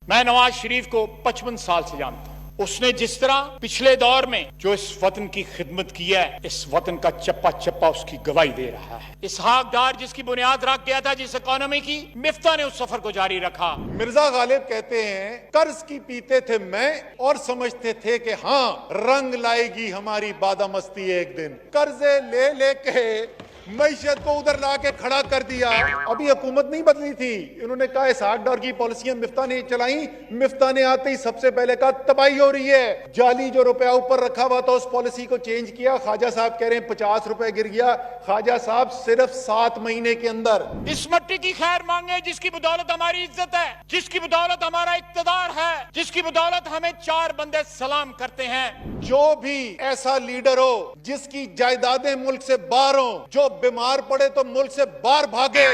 मैं नवाज शरीफ को 55 साल से जानता हूं। उसने जिस तरह पिछले दौर में जो इस वतन की खिदमत की है, इस वतन का चप्पा चप्पा उसकी गवाही दे रहा है। इसहाक डार जिसकी बुनियाद रख गया था जिस इकोनॉमी की, मिफ्ता ने उस सफर को जारी रखा। मिर्जा गालिब कहते हैं, कर्ज की पीते थे मैं और समझते थे कि हाँ रंग लाएगी हमारी बादामस्ती एक दिन। कर्जे ले लेके मईशत को उधर ला के खड़ा कर दिया। अभी हुकूमत नहीं बदली थी, इन्होंने कहा इसहाक डार की पॉलिसियां मिफ्ता ने चलाई। मिफ्ता ने आते ही सबसे पहले कहा तबाही हो रही है। जाली जो रुपया ऊपर रखा हुआ था उस पॉलिसी को चेंज किया। ख्वाजा साहब कह रहे हैं 50 रुपए गिर गया। ख्वाजा साहब सिर्फ 7 महीने के अंदर। इस मट्टी की खैर मांगे जिसकी बदौलत हमारी इज्जत है, जिसकी बदौलत हमारा इक्तदार है, जिसकी बदौलत हमें 4 बंदे सलाम करते हैं। जो भी ऐसा लीडर हो जिसकी जायदादें मुल्क से बाहर हो, जो बीमार पड़े तो मुल्क से बाहर भागे,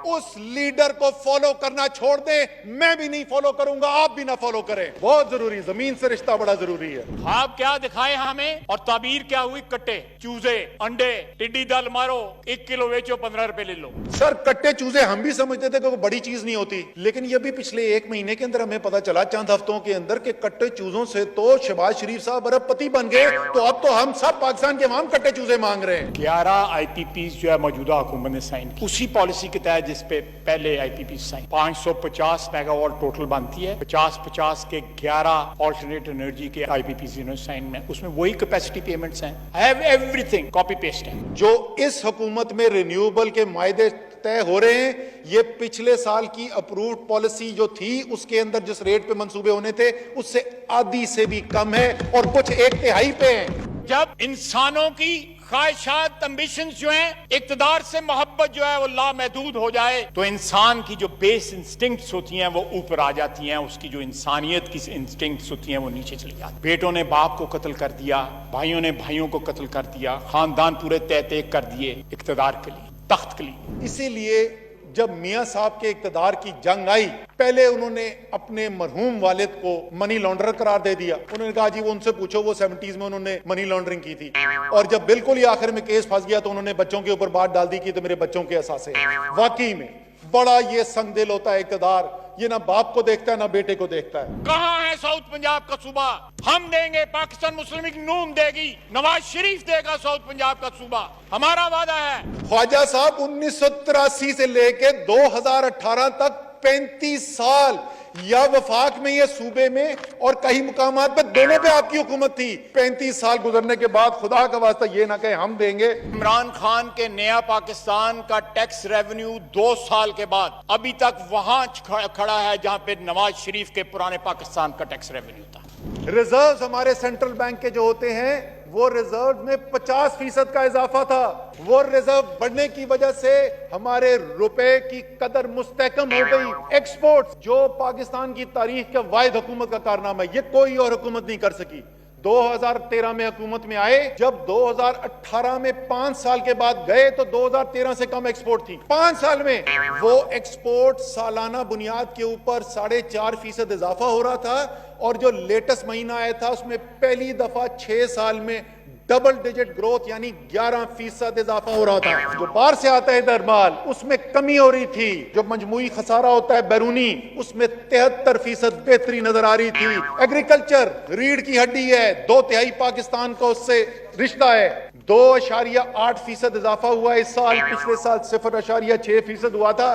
उस लीडर को फॉलो करना छोड़ दे। मैं भी नहीं फॉलो करूंगा, आप भी ना फॉलो करें। बहुत जरूरी, जमीन से रिश्ता बड़ा जरूरी है। आप क्या दिखाए हमें और ताबीर क्या हुई? कट्टे, चूजे, अंडे, टिड्डी दल मारो, 1 किलो बेचो, 15 रुपए ले लो। सर कट्टे चूजे हम भी समझते थे कि वो बड़ी चीज नहीं होती, लेकिन ये भी पिछले 1 महीने के अंदर हमें पता चला, चंद हफ्तों के अंदर, कि कट्टे चूजों से तो शहबाज शरीफ साहब अरबपति बन गए। तो अब तो हम सब पाकिस्तान के अवाम कट्टे चूजे मांग रहे हैं। 11 IPPs जो है मौजूदा हुकूमत ने साइन की, उसी पॉलिसी के तहत जिस पे पहले IPP साइन। 550 मेगावाट टोटल बनती है, 50-50 के 11 ऑल्टरनेट एनर्जी के IPPs इन्होंने साइन में, उसमें वही कैपेसिटी पेमेंट्स हैं। हैव एवरीथिंग कॉपी पेस्ट है। जो इस हुकूमत में रिन्यूएबल के मायदे तय हो रहे हैं, ये पिछले साल की अप्रूव्ड पॉलिसी जो थी उसके अंदर जिस रेट पे मंसूबे होने थे उससे आधी से भी कम है, और कुछ 1/3 पे है। जब इंसानों की ख्वाहिशात, एम्बिशंस जो हैं, इक्तदार से मोहब्बत जो है वो लामहदूद हो जाए, तो इंसान की जो बेस इंस्टिंक्ट्स होती हैं वो ऊपर आ जाती हैं, उसकी जो इंसानियत की इंस्टिंक्ट्स होती हैं वो नीचे चली जाती हैं। बेटों ने बाप को कत्ल कर दिया, भाइयों ने भाइयों को कत्ल कर दिया, खानदान पूरे तहते कर दिए इक्तदार के लिए, तख्त के लिए। इसीलिए जब मियां साहब के इक्तदार की जंग आई, पहले उन्होंने अपने मरहूम वालिद को मनी लॉन्ड्रर करार दे दिया। उन्होंने कहा जी वो उनसे पूछो, वो 70s में उन्होंने मनी लॉन्ड्रिंग की थी। और जब बिल्कुल ही आखिर में केस फंस गया तो उन्होंने बच्चों के ऊपर बात डाल दी कि तो मेरे बच्चों के असासे। वाकई में बड़ा ये संग दिल होता है इक्तदार, ये ना बाप को देखता है ना बेटे को देखता है। कहां है साउथ पंजाब का सूबा? हम देंगे, पाकिस्तान मुस्लिम लीग नून देगी, नवाज शरीफ देगा साउथ पंजाब का सूबा, हमारा वादा है। ख्वाजा साहब 1983 से लेके 2018 तक 35 साल या वफाक में, ये सूबे में और कई मुकामात पे, दोनों पे आपकी हुकूमत थी। 35 साल गुजरने के बाद खुदा का वास्ता ये ना कहे हम देंगे। इमरान खान के नया पाकिस्तान का टैक्स रेवेन्यू 2 साल के बाद अभी तक वहां खड़ा है जहां पे नवाज शरीफ के पुराने पाकिस्तान का टैक्स रेवेन्यू था। रिजर्व्स हमारे सेंट्रल बैंक के जो होते हैं, वो रिजर्व में 50% का इजाफा था। वो रिजर्व बढ़ने की वजह से हमारे रुपए की कदर मुस्तहकम हो गई। एक्सपोर्ट्स जो पाकिस्तान की तारीख का वाहिद हुकूमत का कारनामा है, ये कोई और हुकूमत नहीं कर सकी। 2013 में हुकूमत में आए, जब 2018 में 5 साल के बाद गए तो 2013 से कम एक्सपोर्ट थी। 5 साल में वो एक्सपोर्ट सालाना बुनियाद के ऊपर 4.5% इजाफा हो रहा था, और जो लेटेस्ट महीना आया था उसमें पहली दफा 6 साल में डबल डिजिट ग्रोथ यानी 11% इजाफा हो रहा था। जो बाहर से आता है इधर माल, उसमें कमी हो रही थी। जो मजमूई खसारा होता है बैरूनी, उसमें 73% बेहतरी नजर आ रही थी। एग्रीकल्चर रीढ़ की हड्डी है, 2/3 पाकिस्तान का उससे रिश्ता है। 2.8% इजाफा हुआ इस साल, पिछले साल 0.6% हुआ था।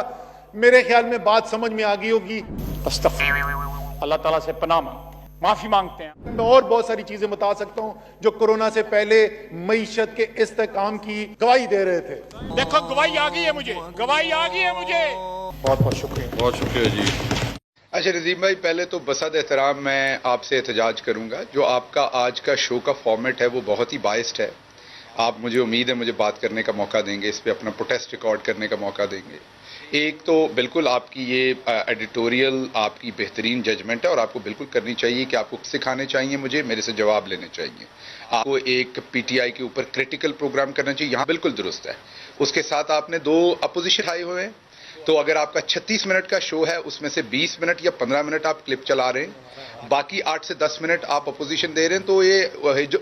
मेरे ख्याल में बात समझ में आ गई होगी। अल्लाह ताला से पनाह माफी मांगते हैं। मैं और बहुत सारी चीजें बता सकता हूं जो कोरोना से पहले मईशत के इस्तेकाम की गवाही दे रहे थे। देखो गवाही आ गई है मुझे, गवाही आ गई है मुझे। बहुत बहुत शुक्रिया, बहुत शुक्रिया जी। अच्छा नजीम भाई, पहले तो बसद एहतराम मैं आपसे एहतजाज करूंगा। जो आपका आज का शो का फॉर्मेट है वो बहुत ही बाइस्ड है। आप, मुझे उम्मीद है, मुझे बात करने का मौका देंगे, इस पे अपना प्रोटेस्ट रिकॉर्ड करने का मौका देंगे। एक तो बिल्कुल आपकी ये एडिटोरियल आपकी बेहतरीन जजमेंट है और आपको बिल्कुल करनी चाहिए कि आपको सिखाने चाहिए, मुझे मेरे से जवाब लेने चाहिए। आपको एक पीटीआई के ऊपर क्रिटिकल प्रोग्राम करना चाहिए, यहाँ बिल्कुल दुरुस्त है। उसके साथ आपने 2 अपोजिशन आए हुए हैं, तो अगर आपका 36 मिनट का शो है उसमें से 20 मिनट या 15 मिनट आप क्लिप चला रहे हैं, बाकी 8 से 10 मिनट आप अपोजिशन दे रहे हैं, तो ये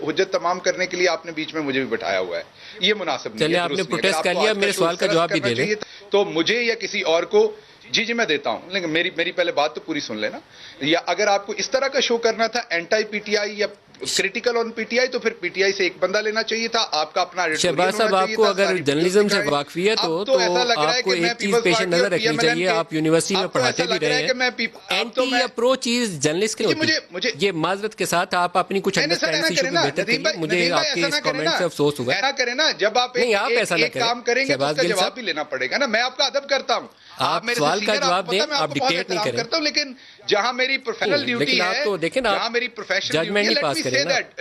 हुज्जत तमाम करने के लिए आपने बीच में मुझे भी बैठाया हुआ है। ये मुनासिब नहीं है। आपने प्रोटेस्ट कर लिया, मेरे सवाल का जवाब भी दे रहे। तो मुझे या किसी और को جی میں دیتا ہوں، لیکن میری پہلے بات تو پوری سن لینا. یا اگر آپ کو اس طرح کا شو کرنا تھا اینٹائی پی ٹی آئی یا critical on P T I, تو پھر پی ٹی آئی سے ایک بندہ لینا چاہیے تھا. آپ کا اپنا شہباز صاحب، آپ کو اگر جرنلزم سے واقفیت ہو تو آپ کو ایک چیز پیش نظر رکھنی چاہیے. آپ یونیورسٹی میں پڑھاتے بھی رہے ہیں. اینٹی یا پرو چیز جرنلسٹ کے لیے ہوتی ہے. یہ معذرت کے ساتھ آپ اپنی کچھ انڈرسٹینڈ ایشو کو بہتر کریے. مجھے آپ کے اس کامنٹ سے افسوس ہوا. ایسا کریں نا، جب آپ ایک کام کریں گے تو اس کا جواب بھی لینا پڑے گا نا. میں آپ کا ادب کرتا ہوں، آپ سوال کا جواب دیں، آپ ڈکٹیٹ نہیں کریں. لیکن جہاں میری پروفیشنل ڈیوٹی ہے، جہاں میری پروفیشنل ڈیوٹی ہے، let me say that.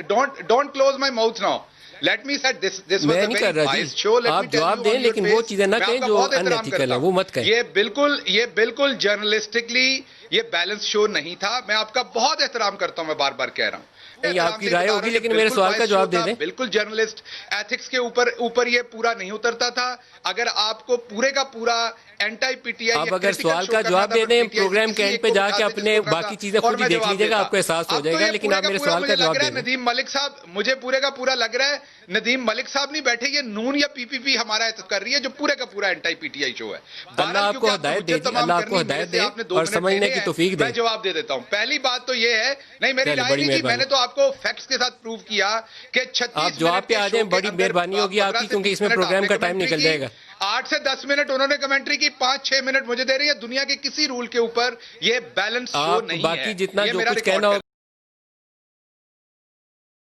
Don't close my mouth now. Let me say this was میں اے نہیں کر ویری رہا وائز شو. جی. آپ جواب دیں لیکن وہ چیزیں نہ کہیں جو ان ایتھیکل ہیں، وہ مت کہیں. یہ بالکل جرنلسٹکلی یہ بیلنس شو نہیں تھا. میں آپ کا بہت احترام کرتا ہوں، میں بار بار کہہ رہا ہوں. نہیں، آپ کی رائے ہوگی لیکن میرے سوال کا جواب دے دیں. بالکل جرنلسٹ ایتھکس کے اوپر یہ پورا نہیں اترتا تھا. اگر آپ کو پورے کا پورا اینٹائی پی ٹی آئی، آپ اگر سوال کا جواب دے دیں، پروگرام کے اینڈ پہ جا کے اپنے باقی چیزیں خود ہی دیکھ لیجیے گا، آپ کو احساس ہو جائے گا. لیکن آپ میرے سوال کا جواب دے دیں. ندیم ملک صاحب، مجھے پورے کا پورا لگ رہا ہے ندیم ملک صاحب نہیں بیٹھے، یہ نون یا پی پی پی ہمارا احتجاج کر رہی ہے، جو پورے کا پورا اینٹائی پی ٹی آئی شو ہے. اللہ آپ کو ہدایت دے، اللہ آپ کو ہدایت دے اور سمجھنے کی توفیق دے. میں جواب دے دیتا ہوں. پہلی بات تو یہ ہے، نہیں میری رائے نہیں تھی، میں نے تو آپ کو فیکٹس کے ساتھ پروف کیا کہ 36 آپ جواب پہ آ جائیں، بڑی مہربانی ہوگی آپ کی، کیونکہ اس میں پروگرام کا ٹائم نکل جائے گا. 8 سے 10 منٹ انہوں نے کمنٹری کی، 5-6 منٹ مجھے دے رہی ہے. دنیا کے کسی رول کے اوپر یہ بیلنس شو نہیں ہے. باقی جتنا جو کچھ کہنا ہو